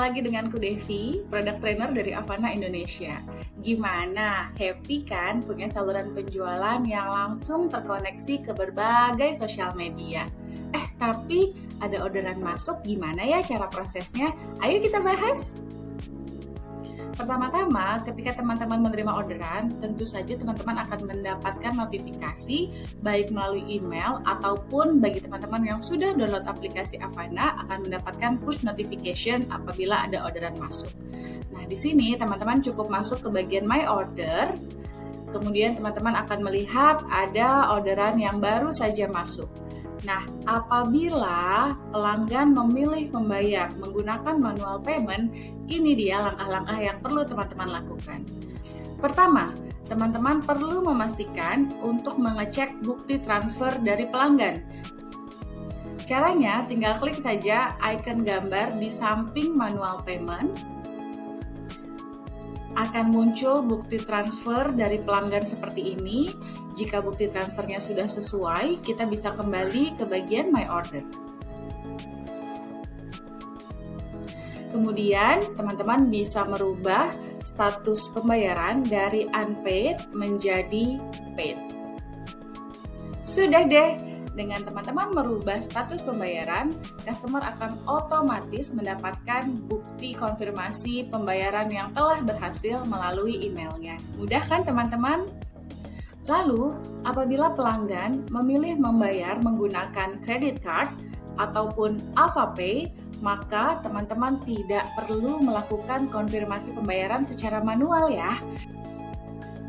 lagi denganku Devi, Product Trainer dari Avana Indonesia. Gimana? Happy kan punya saluran penjualan yang langsung terkoneksi ke berbagai sosial media? Tapi ada orderan masuk, gimana ya cara prosesnya? Ayo kita bahas! Pertama-tama, ketika teman-teman menerima orderan, tentu saja teman-teman akan mendapatkan notifikasi baik melalui email ataupun bagi teman-teman yang sudah download aplikasi Avana akan mendapatkan push notification apabila ada orderan masuk. Nah, di sini teman-teman cukup masuk ke bagian My Order, kemudian teman-teman akan melihat ada orderan yang baru saja masuk. Nah, apabila pelanggan memilih membayar menggunakan manual payment, ini dia langkah-langkah yang perlu teman-teman lakukan. Pertama, teman-teman perlu memastikan untuk mengecek bukti transfer dari pelanggan. Caranya, tinggal klik saja icon gambar di samping manual payment. Akan muncul bukti transfer dari pelanggan seperti ini. Jika bukti transfernya sudah sesuai, kita bisa kembali ke bagian My Order. Kemudian, teman-teman bisa merubah status pembayaran dari unpaid menjadi paid. Sudah deh! Dengan teman-teman merubah status pembayaran, customer akan otomatis mendapatkan bukti konfirmasi pembayaran yang telah berhasil melalui emailnya. Mudah kan teman-teman? Lalu, apabila pelanggan memilih membayar menggunakan credit card ataupun AvaPay, maka teman-teman tidak perlu melakukan konfirmasi pembayaran secara manual ya.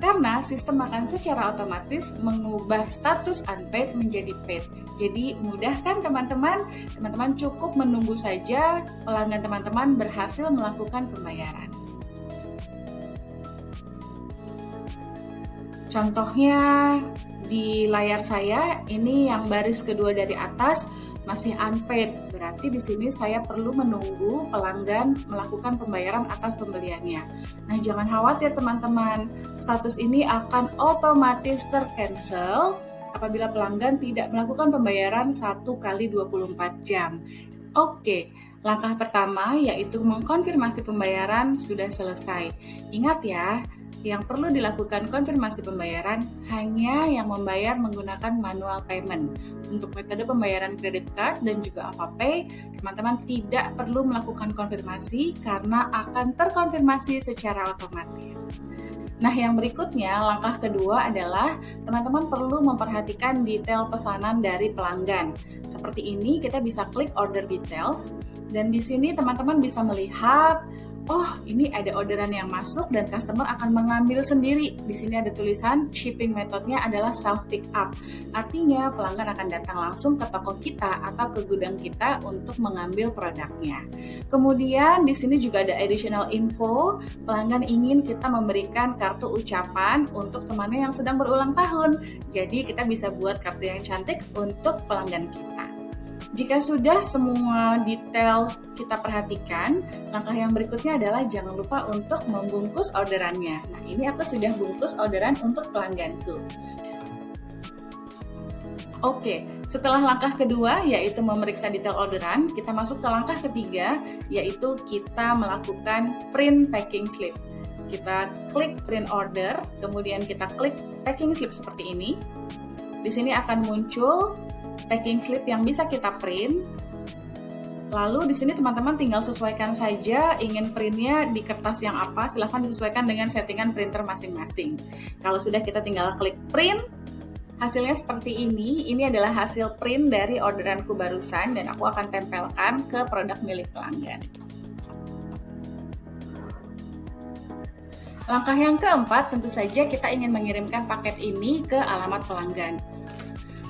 Karena sistem akan secara otomatis mengubah status unpaid menjadi paid. Jadi mudah kan teman-teman? Teman-teman cukup menunggu saja pelanggan teman-teman berhasil melakukan pembayaran. Contohnya di layar saya, ini yang baris kedua dari atas masih unpaid. Berarti di sini saya perlu menunggu pelanggan melakukan pembayaran atas pembeliannya. Nah, jangan khawatir teman-teman. Status ini akan otomatis tercancel apabila pelanggan tidak melakukan pembayaran 1 kali 24 jam. Oke, langkah pertama yaitu mengkonfirmasi pembayaran sudah selesai. Ingat ya, yang perlu dilakukan konfirmasi pembayaran hanya yang membayar menggunakan manual payment. Untuk metode pembayaran credit card dan juga AvaPay, teman-teman tidak perlu melakukan konfirmasi karena akan terkonfirmasi secara otomatis. Nah, yang berikutnya, langkah kedua adalah teman-teman perlu memperhatikan detail pesanan dari pelanggan. Seperti ini, kita bisa klik order details, dan di sini teman-teman bisa melihat oh, ini ada orderan yang masuk dan customer akan mengambil sendiri. Di sini ada tulisan shipping methodnya adalah self pick up. Artinya pelanggan akan datang langsung ke toko kita atau ke gudang kita untuk mengambil produknya. Kemudian di sini juga ada additional info. Pelanggan ingin kita memberikan kartu ucapan untuk temannya yang sedang berulang tahun. Jadi kita bisa buat kartu yang cantik untuk pelanggan kita. Jika sudah semua detail kita perhatikan, langkah yang berikutnya adalah jangan lupa untuk membungkus orderannya. Nah, ini aku sudah bungkus orderan untuk pelangganku. Oke, setelah langkah kedua yaitu memeriksa detail orderan, kita masuk ke langkah ketiga yaitu kita melakukan print packing slip. Kita klik print order, kemudian kita klik packing slip seperti ini. Di sini akan muncul packing slip yang bisa kita print. Lalu di sini teman-teman tinggal sesuaikan saja ingin printnya di kertas yang apa, silahkan disesuaikan dengan settingan printer masing-masing. Kalau sudah kita tinggal klik print, hasilnya seperti ini. Ini adalah hasil print dari orderanku barusan dan aku akan tempelkan ke produk milik pelanggan. Langkah yang keempat, tentu saja kita ingin mengirimkan paket ini ke alamat pelanggan.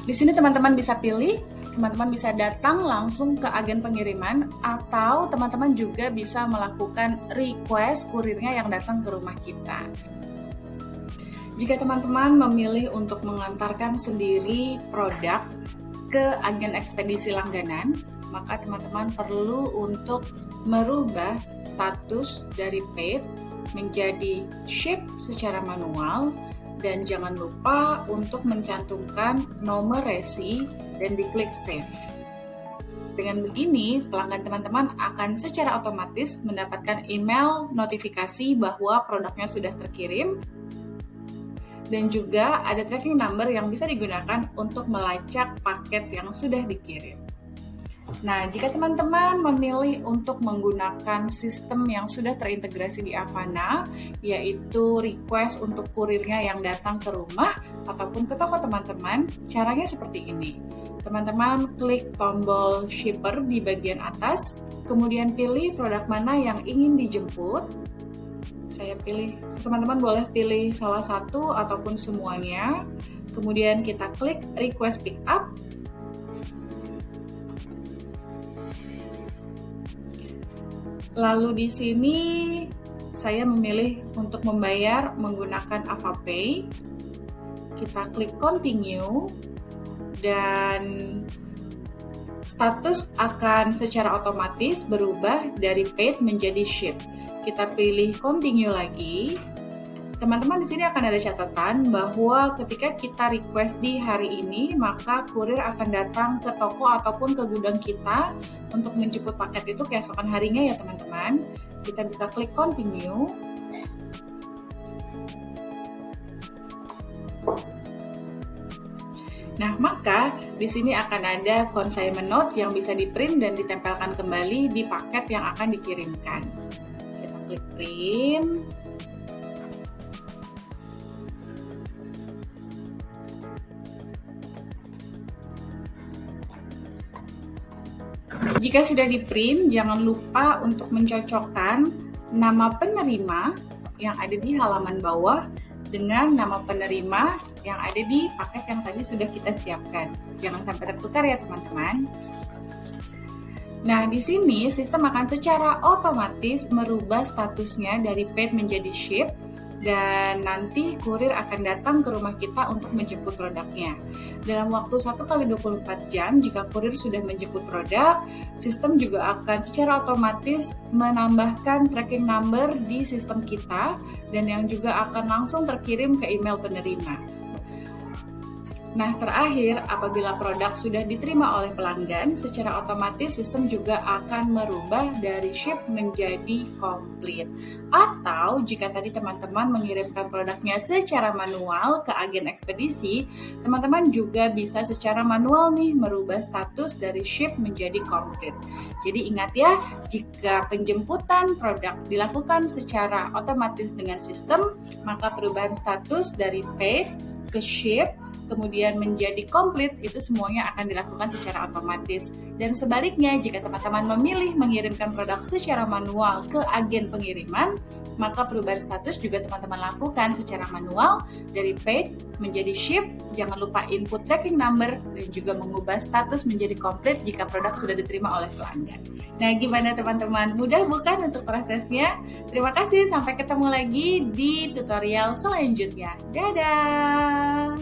Di sini teman-teman bisa pilih, teman-teman bisa datang langsung ke agen pengiriman atau teman-teman juga bisa melakukan request kurirnya yang datang ke rumah kita. Jika teman-teman memilih untuk mengantarkan sendiri produk ke agen ekspedisi langganan, maka teman-teman perlu untuk merubah status dari paid menjadi ship secara manual. Dan jangan lupa untuk mencantumkan nomor resi dan diklik save. Dengan begini, pelanggan teman-teman akan secara otomatis mendapatkan email notifikasi bahwa produknya sudah terkirim, dan juga ada tracking number yang bisa digunakan untuk melacak paket yang sudah dikirim. Nah, jika teman-teman memilih untuk menggunakan sistem yang sudah terintegrasi di Avana, yaitu request untuk kurirnya yang datang ke rumah ataupun ke toko teman-teman, caranya seperti ini. Teman-teman klik tombol shipper di bagian atas, kemudian pilih produk mana yang ingin dijemput. Saya pilih, teman-teman boleh pilih salah satu ataupun semuanya. Kemudian kita klik request pick up. Lalu di sini saya memilih untuk membayar menggunakan AvaPay. Kita klik continue dan status akan secara otomatis berubah dari paid menjadi ship. Kita pilih continue lagi. Teman-teman, di sini akan ada catatan bahwa ketika kita request di hari ini, maka kurir akan datang ke toko ataupun ke gudang kita untuk menjemput paket itu keesokan harinya ya teman-teman. Kita bisa klik continue. Nah, maka di sini akan ada consignment note yang bisa di-print dan ditempelkan kembali di paket yang akan dikirimkan. Kita klik print. Jika sudah di-print, jangan lupa untuk mencocokkan nama penerima yang ada di halaman bawah dengan nama penerima yang ada di paket yang tadi sudah kita siapkan. Jangan sampai tertukar ya teman-teman. Nah, di sini sistem akan secara otomatis merubah statusnya dari paid menjadi ship, dan nanti kurir akan datang ke rumah kita untuk menjemput produknya. Dalam waktu 1x24 jam, jika kurir sudah menjemput produk, sistem juga akan secara otomatis menambahkan tracking number di sistem kita, dan yang juga akan langsung terkirim ke email penerima. Nah, terakhir, apabila produk sudah diterima oleh pelanggan, secara otomatis sistem juga akan merubah dari ship menjadi complete. Atau jika tadi teman-teman mengirimkan produknya secara manual ke agen ekspedisi, teman-teman juga bisa secara manual nih merubah status dari ship menjadi complete. Jadi ingat ya, jika penjemputan produk dilakukan secara otomatis dengan sistem, maka perubahan status dari paid ke ship kemudian menjadi komplit, itu semuanya akan dilakukan secara otomatis. Dan sebaliknya, jika teman-teman memilih mengirimkan produk secara manual ke agen pengiriman, maka perubahan status juga teman-teman lakukan secara manual dari paid menjadi ship. Jangan lupa input tracking number dan juga mengubah status menjadi komplit jika produk sudah diterima oleh pelanggan. Nah, gimana teman-teman? Mudah bukan untuk prosesnya? Terima kasih, sampai ketemu lagi di tutorial selanjutnya. Dadah!